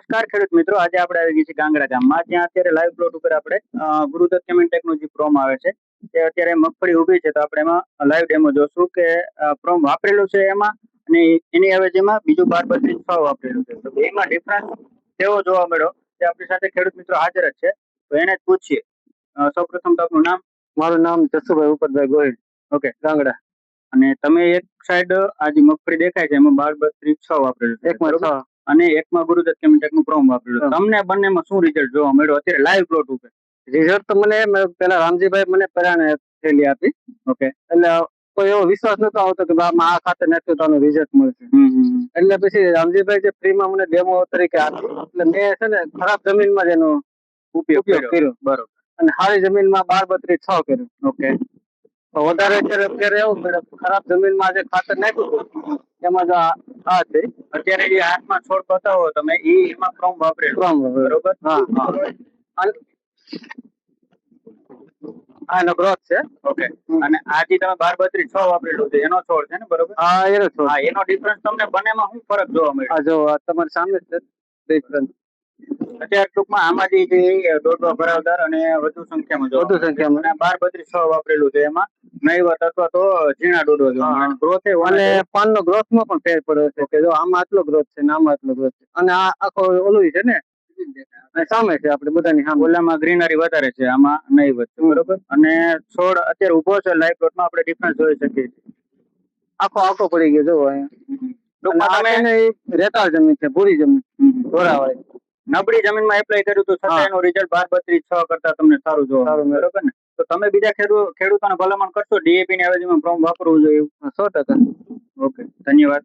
નમસ્કાર ખેડૂત મિત્રો, આજે આપણે આવી ગયા છીએ ગાંગડા ગામમાં, જ્યાં અત્યારે લાઈવ પ્લોટ ઉપર આપણે ગુરુદત્ત કેમેન્ટેકનું જે પ્રોમ આવે છે તે અત્યારે મગફળી ઊભી છે, તો આપણે એમાં લાઈવ ડેમો જોશું કે પ્રોમ વાપરેલું છે એમાં અને એની અવેજીમાં બીજું 12-32-6 વાપરેલું છે. તો બેમાં ડિફરન્સ કેવો જોવા મળ્યો તે આપણી સાથે ખેડૂત મિત્રો હાજર જ છે, તો એને જ પૂછીએ. સૌપ્રથમ તો આપનું નામ? મારું નામ જસુભાઈ ઉપરભાઈ ગોહિલ, ઓકે, ગાંગડા. અને તમે એક સાઈડ આ જે મગફળી દેખાય છે એમાં 12-32-6 વાપરેલું છે, એકમાં બરોબર? 6. અને એકમાં ગુરુદત્ત કેમેન્ટેકનું પ્રોમ વાપરેલું. તમને બંનેમાં શું રિઝલ્ટ જોવા મળ્યો અત્યારે લાઈવ પ્લોટ ઉપર? રિઝલ્ટ તો મને પેલા રામજીભાઈ મને પરાણે થયેલી આપી. ઓકે, એટલે કોઈ એવો વિશ્વાસ નતો આવતો કે આમાં આ ખાતર નાખ્યું તો આનું રિઝલ્ટ મળશે. એટલે પછી રામજીભાઈ જે ફ્રીમાં મને ડેમો તરીકે આપી, એટલે મેં છે ને ખરાબ જમીનમાં જ એનો ઉપયોગ કર્યો. બરોબર. અને સારી જમીનમાં 12-32-6 કર્યું. ઓકે, તો વધારે અત્યારે એવું પડે, ખરાબ જમીનમાં જે ખાતર નાખ્યું એમાં જો આ છે અત્યારે જે હાથમાં છોડ બતાવો તમે એમાં પ્રોમ વાપરેલું, બરોબર? હા, એનો ગ્રોથ છે. ઓકે, અને આ જે તમે 12-32-6 વાપરેલું છે એનો છોડ છે ને, બરોબર? હા, એનો છોડ. હા, એનો ડિફરન્સ તમને બંનેમાં શું ફરક જોવા મળ્યો? આ જો તમારી સામે છે ડિફરન્સ. અત્યારે ટૂંકમાં આમાં જે દોડવા ભરાવદાર અને વધુ સંખ્યામાં 12-32-6 વાપરેલું છે એમાં નહીવત અથવા તો ઝીણા ડોડો જોવા ગ્રોથ અને પાનનો ગ્રોથમાં પણ ફેર પડ્યો છે કે જો આમાં આટલો ગ્રોથ છે ને આમાં આટલો ગ્રોથ છે, અને આ આખો ઓલું છે ને સામે છે આપણે બધાની સામે. ઓલામાં ગ્રીનરી વધારે છે, આમાં નહીવત છે, બરોબર? અને છોડ અત્યારે ઉભો છે લાઈવ પ્લોટમાં, આપણે ડિફરન્સ જોઈ શકીએ છીએ. આખો પડી ગયો જો અહીંયા. રેતાળ જમીન છે, ભૂરી જમીન, ઢોરાવાળી. નબળી જમીનમાં એપ્લાય કર્યું તો છતાં એનું રિઝલ્ટ 12-32-6 કરતા તમને સારું જોવા મળે, બરોબર ને? તો તમે બીજા ખેડૂતોને ભલામણ કરશો ડીએપી ની અવેજીમાં પ્રોમ વાપરવું જોઈએ? 100%. ઓકે, ધન્યવાદ.